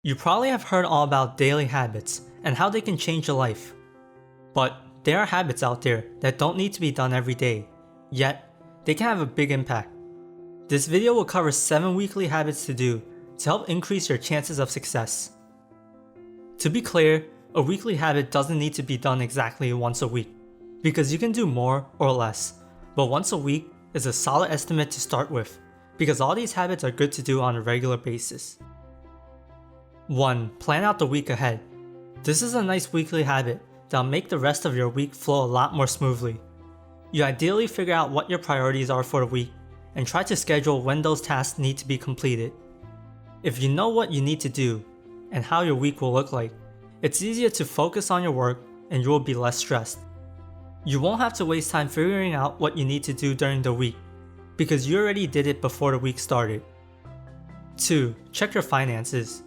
You probably have heard all about daily habits and how they can change your life. But there are habits out there that don't need to be done every day, yet they can have a big impact. This video will cover 7 weekly habits to do to help increase your chances of success. To be clear, a weekly habit doesn't need to be done exactly once a week, because you can do more or less, but once a week is a solid estimate to start with, because all these habits are good to do on a regular basis. 1. Plan out the week ahead. This is a nice weekly habit that'll make the rest of your week flow a lot more smoothly. You ideally figure out what your priorities are for the week and try to schedule when those tasks need to be completed. If you know what you need to do and how your week will look like, it's easier to focus on your work and you will be less stressed. You won't have to waste time figuring out what you need to do during the week because you already did it before the week started. 2. Check your finances.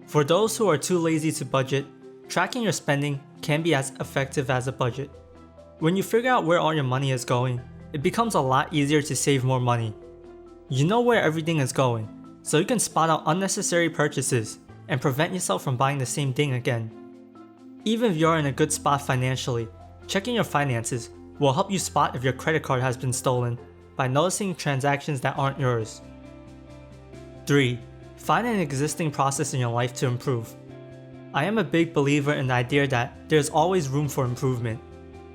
For those who are too lazy to budget, tracking your spending can be as effective as a budget. When you figure out where all your money is going, it becomes a lot easier to save more money. You know where everything is going, so you can spot out unnecessary purchases and prevent yourself from buying the same thing again. Even if you're in a good spot financially, checking your finances will help you spot if your credit card has been stolen by noticing transactions that aren't yours. 3. Find an existing process in your life to improve. I am a big believer in the idea that there's always room for improvement,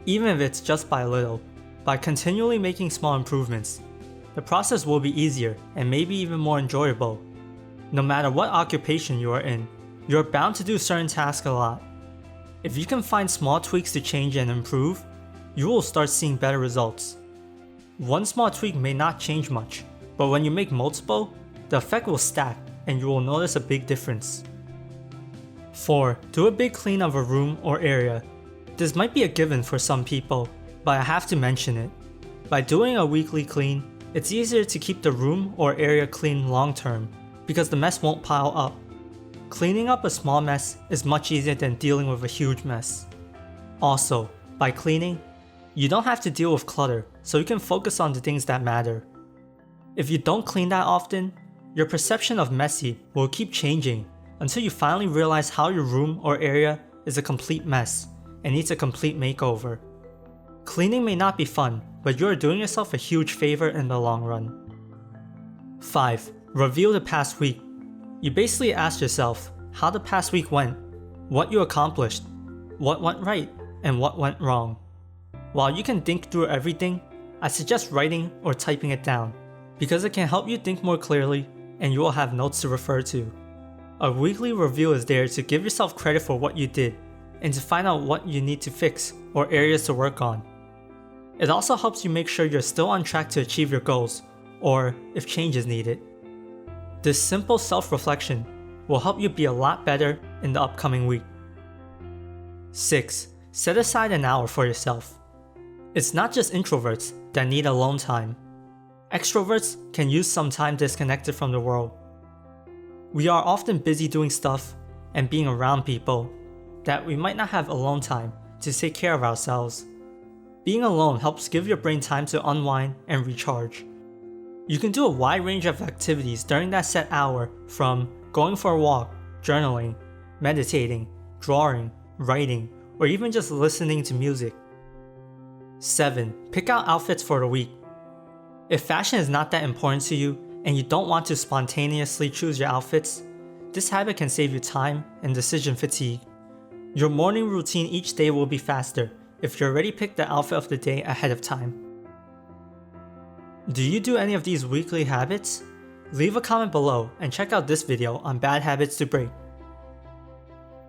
even if it's just by a little. By continually making small improvements, the process will be easier and maybe even more enjoyable. No matter what occupation you are in, you're bound to do certain tasks a lot. If you can find small tweaks to change and improve, you will start seeing better results. One small tweak may not change much, but when you make multiple, the effect will stack and you will notice a big difference. 4. Do a big clean of a room or area. This might be a given for some people, but I have to mention it. By doing a weekly clean, it's easier to keep the room or area clean long term because the mess won't pile up. Cleaning up a small mess is much easier than dealing with a huge mess. Also, by cleaning, you don't have to deal with clutter, so you can focus on the things that matter. If you don't clean that often, your perception of messy will keep changing until you finally realize how your room or area is a complete mess and needs a complete makeover. Cleaning may not be fun, but you are doing yourself a huge favor in the long run. 5. Review the past week. You basically ask yourself how the past week went, what you accomplished, what went right, and what went wrong. While you can think through everything, I suggest writing or typing it down, because it can help you think more clearly and you will have notes to refer to. A weekly review is there to give yourself credit for what you did and to find out what you need to fix or areas to work on. It also helps you make sure you're still on track to achieve your goals, or if change is needed. This simple self-reflection will help you be a lot better in the upcoming week. 6. Set aside an hour for yourself. It's not just introverts that need alone time. Extroverts can use some time disconnected from the world. We are often busy doing stuff and being around people that we might not have alone time to take care of ourselves. Being alone helps give your brain time to unwind and recharge. You can do a wide range of activities during that set hour, from going for a walk, journaling, meditating, drawing, writing, or even just listening to music. 7. Pick out outfits for the week. If fashion is not that important to you and you don't want to spontaneously choose your outfits, this habit can save you time and decision fatigue. Your morning routine each day will be faster if you already picked the outfit of the day ahead of time. Do you do any of these weekly habits? Leave a comment below and check out this video on bad habits to break.